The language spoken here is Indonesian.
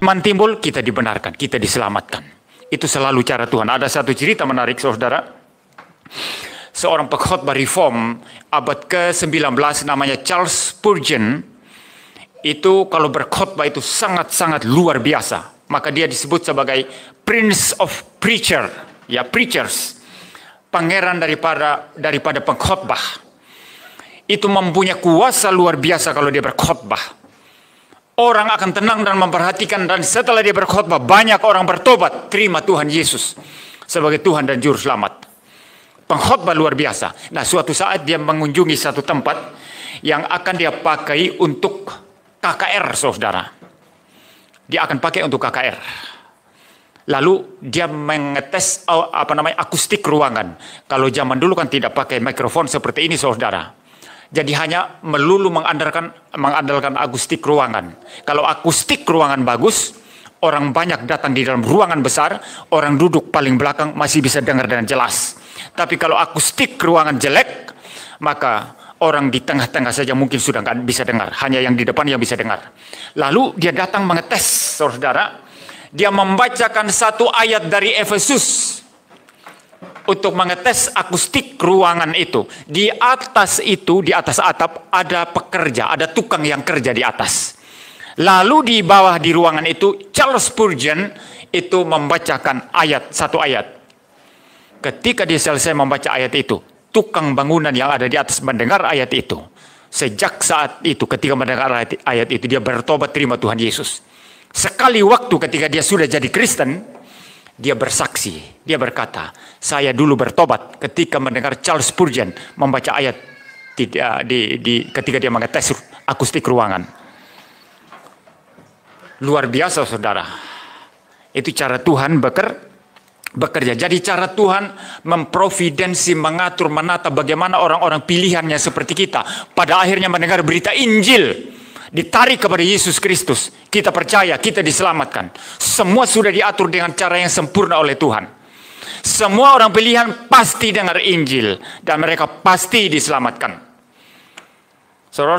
firman timbul, kita dibenarkan, kita diselamatkan. Itu selalu cara Tuhan. Ada satu cerita menarik, saudara. Seorang pengkhotbah reform abad ke-19 namanya Charles Spurgeon. Itu kalau berkhotbah itu sangat-sangat luar biasa. Maka dia disebut sebagai Prince of Preacher, ya, preachers. Pangeran daripada pengkhotbah. Itu mempunyai kuasa luar biasa kalau dia berkhotbah. Orang akan tenang dan memperhatikan, dan setelah dia berkhotbah banyak orang bertobat, terima Tuhan Yesus sebagai Tuhan dan Juru Selamat. Pengkhotbah luar biasa. Nah, suatu saat dia mengunjungi satu tempat yang akan dia pakai untuk KKR, saudara. Dia akan pakai untuk KKR. Lalu dia mengetes akustik ruangan. Kalau zaman dulu kan tidak pakai mikrofon seperti ini, saudara. Jadi hanya melulu mengandalkan akustik ruangan. Kalau akustik ruangan bagus, orang banyak datang di dalam ruangan besar, orang duduk paling belakang masih bisa dengar dengan jelas. Tapi kalau akustik ruangan jelek, maka orang di tengah-tengah saja mungkin sudah nggak bisa dengar. Hanya yang di depan yang bisa dengar. Lalu dia datang mengetes, saudara. Dia membacakan satu ayat dari Efesus untuk mengetes akustik ruangan itu. Di atas itu, di atas atap, ada pekerja, ada tukang yang kerja di atas. Lalu di bawah di ruangan itu, Charles Spurgeon itu membacakan satu ayat. Ketika dia selesai membaca ayat itu, tukang bangunan yang ada di atas mendengar ayat itu. Sejak saat itu, ketika mendengar ayat itu, dia bertobat terima Tuhan Yesus. Sekali waktu ketika dia sudah jadi Kristen, dia bersaksi, dia berkata, saya dulu bertobat ketika mendengar Charles Spurgeon membaca ayat ketika dia mengetes akustik ruangan. Luar biasa, saudara. Itu cara Tuhan bekerja. Jadi cara Tuhan memprovidensi, mengatur, menata bagaimana orang-orang pilihannya seperti kita pada akhirnya mendengar berita Injil, ditarik kepada Yesus Kristus. Kita percaya, kita diselamatkan. Semua sudah diatur dengan cara yang sempurna oleh Tuhan. Semua orang pilihan pasti dengar Injil dan mereka pasti diselamatkan. Saudara